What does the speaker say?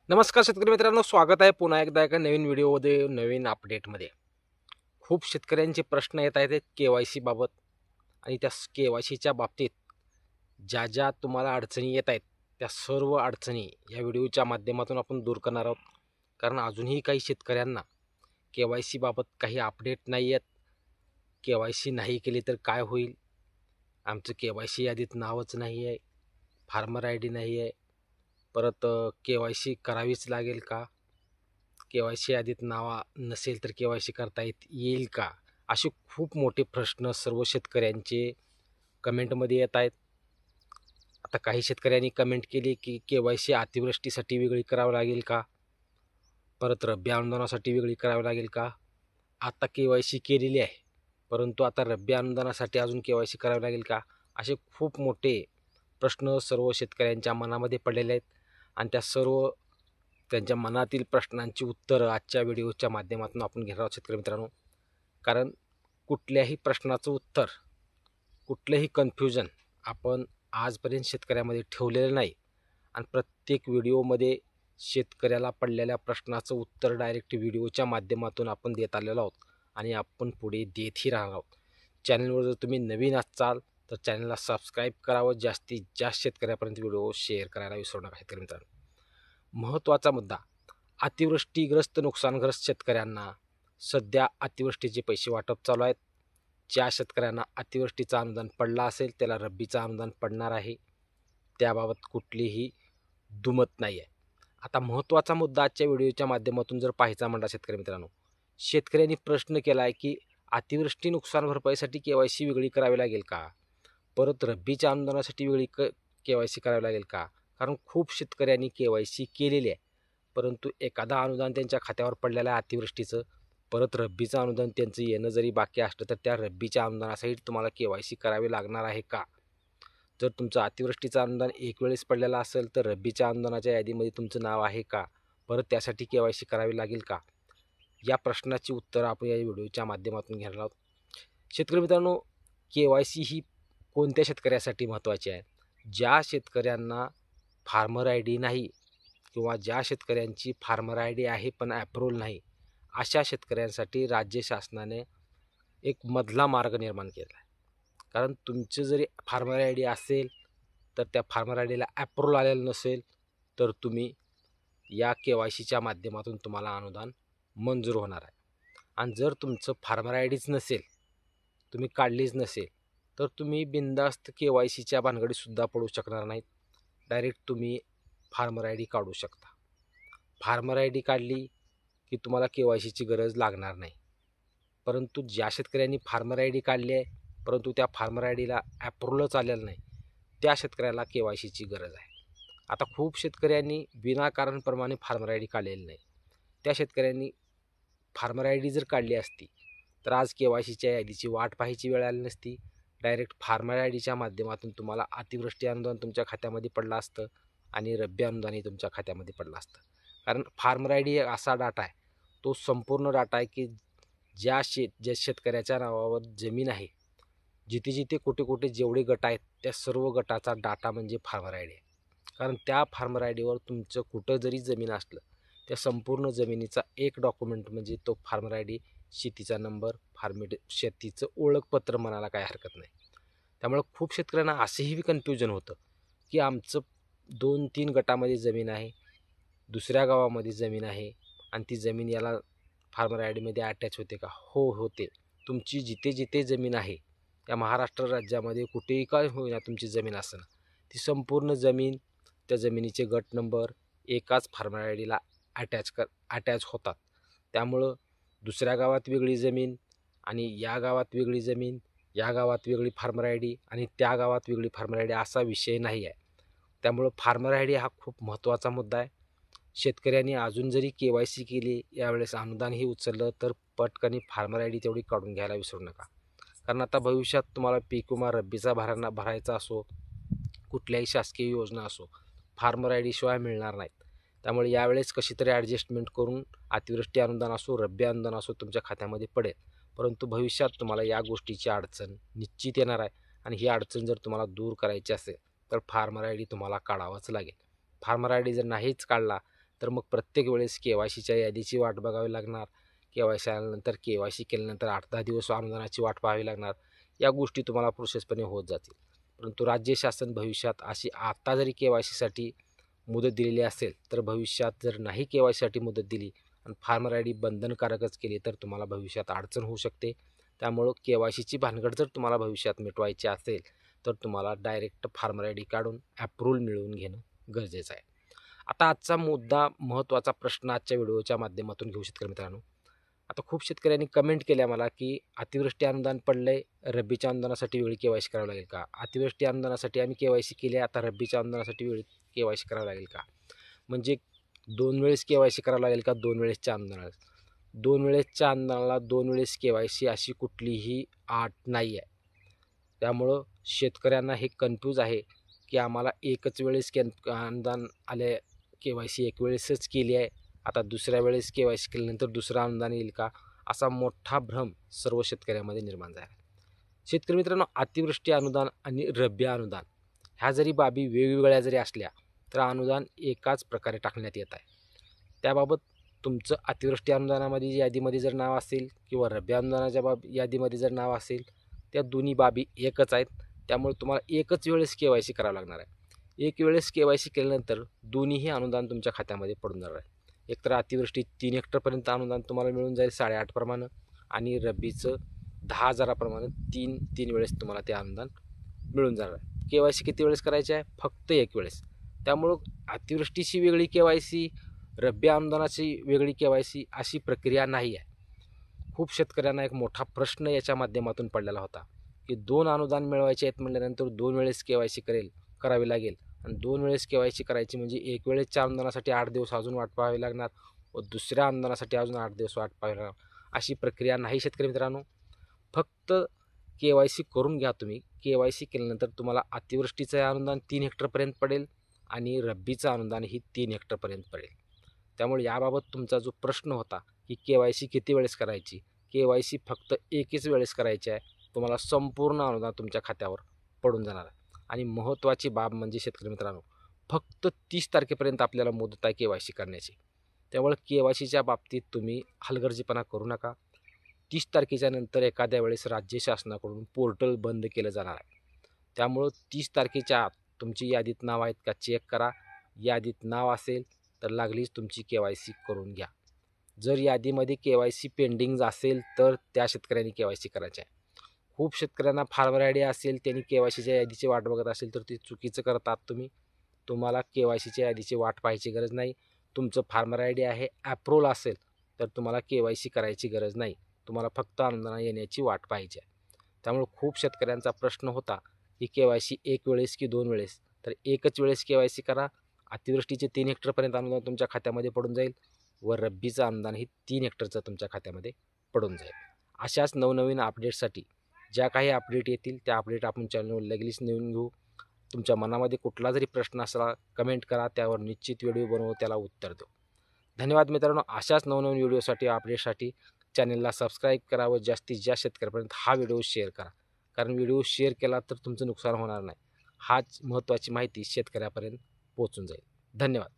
नमस्कार शेतकरी मित्रांनो, स्वागत आहे पुन्हा एकदा एका नवीन व्हिडिओमध्ये, नवीन अपडेटमध्ये. खूप शेतकऱ्यांचे प्रश्न येत आहेत के-वाय-सी बाबत आणि त्या के-वाय-सीच्या बाबतीत ज्या तुम्हाला अडचणी येत आहेत, त्या सर्व अडचणी या व्हिडिओच्या माध्यमातून आपण दूर करणार आहोत. कारण अजूनही काही शेतकऱ्यांना के-वाय-सी बाबत काही अपडेट नाही आहेत. के-वाय-सी नाही केली तर काय होईल? आमचं के-वाय-सी यादीत नावच नाही आहे, फार्मर आय डी नाही आहे. परत के-वाय-सी करावीच लागेल का? के-वाय-सी यादीत नाव नसेल तर के-वाय-सी करता येईल का? असे खूप मोठे प्रश्न सर्व शेतकऱ्यांचे कमेंटमध्ये येत आहेत. आता काही शेतकऱ्यांनी कमेंट केली की के-वाय-सी अतिवृष्टीसाठी वेगळी करावी लागेल का? परत रब्बी अनुदानासाठी वेगळी करावी लागेल का? आता के-वाय-सी केलेली आहे, परंतु आता रब्बी अनुदानासाठी अजून के-वाय-सी करावी लागेल का? असे खूप मोठे प्रश्न सर्व शेतकऱ्यांच्या मनामध्ये पडलेले आहेत आणि त्या सर्व त्यांच्या मनातील प्रश्नांची उत्तरं आजच्या व्हिडिओच्या माध्यमातून आपण घेणार आहोत शेतकरी मित्रांनो. कारण कुठल्याही प्रश्नाचं उत्तर, कुठलंही कन्फ्युजन आपण आजपर्यंत शेतकऱ्यामध्ये ठेवलेलं नाही आणि प्रत्येक व्हिडिओमध्ये शेतकऱ्याला पडलेल्या प्रश्नाचं उत्तर डायरेक्ट व्हिडिओच्या माध्यमातून आपण देत आलेलो आहोत आणि आपण पुढे देतही राहणार आहोत. चॅनलवर जर तुम्ही नवीन असाल तर चॅनलला सबस्क्राईब करावं, जास्तीत जास्त शेतकऱ्यापर्यंत व्हिडिओ शेअर करायला विसरू नका शेतकरी मित्रांनो. महत्त्वाचा मुद्दा, अतिवृष्टीग्रस्त नुकसानग्रस्त शेतकऱ्यांना सध्या अतिवृष्टीचे पैसे वाटप चालू आहेत. ज्या शेतकऱ्यांना अतिवृष्टीचं अनुदान पडला असेल त्याला रब्बीचं अनुदान पडणार आहे, त्याबाबत कुठलीही दुमत नाही आहे. आता महत्त्वाचा मुद्दा आजच्या व्हिडिओच्या माध्यमातून जर पाहायचा म्हणला शेतकरी मित्रांनो, शेतकऱ्यांनी प्रश्न केला आहे की अतिवृष्टी नुकसान भरपाईसाठी के-वाय-सी वेगळी करावी लागेल का? परत रब्बीच्या अनुदानासाठी वेगळी के-वाय-सी करावी लागेल का? कारण खूप शेतकऱ्यांनी के-वाय-सी केलेली आहे, परंतु एखादा अनुदान त्यांच्या खात्यावर पडलेलं आहे अतिवृष्टीचं, परत रब्बीचं अनुदान त्यांचं येणं जरी बाकी असलं तर त्या रब्बीच्या अनुदानासाठी तुम्हाला के-वाय-सी करावी लागणार आहे का? जर तुमचं अतिवृष्टीचं अनुदान एक वेळेस पडलेलं असेल तर रब्बीच्या अनुदानाच्या यादीमध्ये तुमचं नाव आहे का? परत त्यासाठी के-वाय-सी करावी लागेल का? या प्रश्नाची उत्तरं आपण या व्हिडिओच्या माध्यमातून घेणार आहोत. शेतकरी मित्रांनो, के-वाय-सी ही कोणत्या शेतकऱ्यासाठी महत्त्वाची आहे? ज्या शेतकऱ्यांना फार्मर आय डी नाही किंवा ज्या शेतकऱ्यांची फार्मर आय डी आहे पण ॲप्रूव्हल नाही, अशा शेतकऱ्यांसाठी राज्य शासनाने एक मधला मार्ग निर्माण केला आहे. कारण तुमचं जरी फार्मर आय डी असेल तर त्या फार्मर आय डीला ॲप्रूव्हल आलेलं नसेल तर तुम्ही या के-वाय-सीच्या माध्यमातून तुम्हाला अनुदान मंजूर होणार आहे. आणि जर तुमचं फार्मर आय डीच नसेल, तुम्ही काढलीच नसेल, तर तुम्ही बिनधास्त के-वाय-सीच्या भानगडीतसुद्धा पडू शकणार नाहीत. डायरेक्ट तुम्ही फार्मर आय डी काढू शकता. फार्मर आय डी काढली की तुम्हाला के-वाय-सीची गरज लागणार नाही. परंतु ज्या शेतकऱ्यांनी फार्मर आय डी काढली आहे, परंतु त्या फार्मर आय डीला ॲप्रूव्हलच आलेलं नाही, त्या शेतकऱ्याला के-वाय-सीची गरज आहे. आता खूप शेतकऱ्यांनी विनाकारणप्रमाणे फार्मर आय डी काढलेली नाही. त्या शेतकऱ्यांनी फार्मर आय डी जर काढली असती तर आज के-वाय-सीच्या यादीची वाट पाहायची वेळ आली नसती. डायरेक्ट फार्मर आय डीच्या माध्यमातून तुम्हाला अतिवृष्टी अनुदान तुमच्या खात्यामध्ये पडलं असतं आणि रब्बी अनुदानही तुमच्या खात्यामध्ये पडलं असतं. कारण फार्मर आय डी असा डाटा आहे, तो संपूर्ण डाटा आहे की ज्या शेतकऱ्याच्या नावावर जमीन आहे, जिथे जिथे कुठे कुठे जेवढे गट आहेत त्या सर्व गटाचा डाटा म्हणजे फार्मर आय डी आहे. कारण त्या फार्मर आय डीवर तुमचं कुठं जरी जमीन असलं, त्या संपूर्ण जमिनीचा एक डॉक्युमेंट म्हणजे तो फार्मर आय डी, शेतीचा नंबर, शेतीचं ओळखपत्र म्हणायला काय हरकत नाही. त्यामुळे खूप शेतकऱ्यांना असंही कन्फ्युजन होतं की आमचं 2-3 गटामध्ये जमीन आहे, दुसऱ्या गावामध्ये जमीन आहे आणि ती जमीन याला फार्मर आय डीमध्ये अटॅच होते का? हो, होते. तुमची जिथे जिथे जमीन आहे या महाराष्ट्र राज्यामध्ये कुठेही काय होईना तुमची जमीन असणं, ती संपूर्ण जमीन, त्या जमिनीचे गट नंबर एकाच फार्मर आय डीला अटॅच होतात. त्यामुळं दुसऱ्या गावात वेगळी जमीन आणि या गावात वेगळी जमीन, या गावात वेगळी फार्मर आय डी आणि त्या गावात वेगळी फार्मर आय डी असा विषय नाही आहे. त्यामुळं फार्मर आय डी हा खूप महत्त्वाचा मुद्दा आहे. शेतकऱ्यांनी अजून जरी के-वाय-सी केली, यावेळेस अनुदानही उचललं तर पटकन फार्मर आय डी तेवढी काढून घ्यायला विसरू नका. कारण आता भविष्यात तुम्हाला पीक विमा रब्बीचा भरायचा असो, कुठल्याही शासकीय योजना असो, फार्मर आय डी शिवाय मिळणार नाहीत. त्यामुळे यावेळेस कशी तरी ॲडजस्टमेंट करून अतिवृष्टी अनुदान असो, रब्बी अनुदान असो तुमच्या खात्यामध्ये पडेल. परंतु भविष्यात तुम्हाला या गोष्टीची अडचण निश्चित येणार आहे आणि ही अडचण जर तुम्हाला दूर करायची असेल तर फार्मर आय डी तुम्हाला काढावाच लागेल. फार्मर आय डी जर नाहीच काढला तर मग प्रत्येक वेळेस KYCच्या यादीची वाट बघावी लागणार. KYC आल्यानंतर KYC केल्यानंतर 8-10 दिवस अनुदानाची वाट पाहावी लागणार. या गोष्टी तुम्हाला प्रोसेसपणे होत जातील. परंतु राज्य शासन भविष्यात अशी आता जरी KYCसाठी मुदत दिलेली असेल, तर भविष्यात जर नाही KYCसाठी मुदत दिली आणि फार्मर ID बंधनकारकच केली तर तुम्हाला भविष्यात अडचण होऊ शकते. त्यामुळं KYCची भानगड जर तुम्हाला भविष्यात मिटवायची असेल तर तुम्हाला डायरेक्ट फार्मर ID काढून अप्रूव्हल मिळवून घेणं गरजेचं आहे. आता आजचा मुद्दा महत्त्वाचा प्रश्न आजच्या व्हिडिओच्या माध्यमातून घेऊ शेतकरी मित्रांनो. आता खूप शेतकऱ्यांनी कमेंट केल्या मला की अतिवृष्टी अनुदान पडलंय, रब्बीच्या अनुदानासाठी वेळी KYC करावं लागेल का? अतिवृष्टी अनुदानासाठी आम्ही KYC केली आहे, आता रब्बीच्या अनुदानासाठी वेळी KYC करावं लागेल का? म्हणजे 2 वेळेस KYC करावं लागेल का 2 वेळेसच्या अनुदानाला? 2 वेळेसच्या अनुदानाला 2 वेळेस KYC अशी कुठलीही अट नाही आहे. त्यामुळं शेतकऱ्यांना हे कन्फ्यूज आहे की आम्हाला एकच वेळेस अनुदान आले, KYC एक वेळेसच केली आहे, आता दुसऱ्या वेळेस KYC केल्यानंतर दुसरं अनुदान येईल का? असा मोठा भ्रम सर्व शेतकऱ्यांमध्ये निर्माण झाला आहे. शेतकरी मित्रांनो, अतिवृष्टी अनुदान आणि रब्बी अनुदान ह्या जरी बाबी वेगवेगळ्या जरी असल्या तर अनुदान एकाच प्रकारे टाकण्यात येत आहे. त्याबाबत तुमचं अतिवृष्टी अनुदानामध्ये यादीमध्ये जर नाव असेल किंवा रब्बी अनुदानाच्या यादीमध्ये जर नाव असेल, त्या दोन्ही बाबी एकच आहेत. त्यामुळे तुम्हाला एकच वेळेस KYC करावं लागणार आहे. एक वेळेस KYC केल्यानंतर दोन्हीही अनुदान तुमच्या खात्यामध्ये पडून जाणार आहे. एकतर अतिवृष्टी 3 हेक्टरपर्यंत अनुदान तुम्हाला मिळून जाईल 8.5 प्रमाणे आणि रब्बीचं 10,000 प्रमाणे 3 वेळेस तुम्हाला ते अनुदान मिळून जाणार आहे. KYC किती वेळेस करायची आहे? फक्त एक वेळेस. त्यामुळं अतिवृष्टीची वेगळी KYC, रब्बी अनुदानाची वेगळी KYC अशी प्रक्रिया नाही आहे. खूप शेतकऱ्यांना एक मोठा प्रश्न याच्या माध्यमातून पडलेला होता की 2 अनुदान मिळवायचे आहेत म्हटल्यानंतर 2 वेळेस KYC करावी लागेल आणि 2 वेळेस KYC करायची म्हणजे एक वेळेसच्या अनुदानासाठी 8 दिवस अजून वाट पाहावी लागणार व दुसऱ्या अनुदानासाठी अजून 8 दिवस वाट पाहावी लागणार. अशी प्रक्रिया नाही शेतकरी मित्रांनो. फक्त KYC करून घ्या तुम्ही. KYC केल्यानंतर तुम्हाला अतिवृष्टीचं अनुदान 3 हेक्टरपर्यंत पडेल आणि रब्बीचं अनुदान ही 3 हेक्टरपर्यंत पडेल. त्यामुळे याबाबत तुमचा जो प्रश्न होता की KYC किती वेळेस करायची, KYC फक्त एकच वेळेस करायची आहे. तुम्हाला संपूर्ण अनुदान तुमच्या खात्यावर पडून जाणार आहे. आणि महत्त्वाची बाब म्हणजे शेतकरी मित्रांनो, फक्त 30 तारखेपर्यंत आपल्याला मुदत आहे KYC करण्याची. त्यामुळे KYCच्या बाबतीत तुम्ही हलगर्जीपणा करू नका. 30 तारखेच्या नंतर एखाद्या वेळेस राज्य शासनाकडून पोर्टल बंद केलं जाणार आहे. त्यामुळं 30 तारखेच्या आत तुमची यादीत नाव आहेत का चेक करा. यादीत नाव असेल तर लागलीच तुमची KYC करून घ्या. जर यादीमध्ये KYC पेंडिंग असेल तर त्या शेतकऱ्यांनी KYC करायचे आहे. खूप शेतकऱ्यांना फार्मर ID असेल, त्यांनी KYCच्या यादीची वाट बघत असेल तर ते चुकीचं करतात. तुम्हाला KYCच्या यादीची वाट पाहायची गरज नाही. तुमचं फार्मर ID आहे, अप्रूव्हल असेल तर तुम्हाला KYC करायची गरज नाही. तुम्हाला फक्त अनुदान येण्याची वाट पाहायची आहे. त्यामुळे खूप शेतकऱ्यांचा प्रश्न होता की KYC एक वेळेस की 2 वेळेस, तर एकच वेळेस KYC करा. अतिवृष्टीचे 3 हेक्टरपर्यंत अनुदान तुमच्या खात्यामध्ये पडून जाईल व रब्बीचं अनुदान ही 3 हेक्टरचं तुमच्या खात्यामध्ये पडून जाईल. अशाच नवनवीन अपडेटसाठी ज्या काही अपडेट येतील त्या अपडेट आपण चॅनलवर लगेच नवीन घेऊ. तुमच्या मनामध्ये कुठला जरी प्रश्न असला कमेंट करा, त्यावर निश्चित व्हिडिओ बनवू, त्याला उत्तर देऊ. धन्यवाद मित्रांनो. अशाच नवनवीन व्हिडिओसाठी अपडेटसाठी चॅनलला सबस्क्राईब करा व जास्तीत जास्त शेतकऱ्यांपर्यंत हा व्हिडिओ शेअर करा. कारण व्हिडिओ शेअर केला तर तुमचं नुकसान होणार नाही. हाच महत्त्वाची माहिती शेतकऱ्यापर्यंत पोहोचून जाईल. धन्यवाद.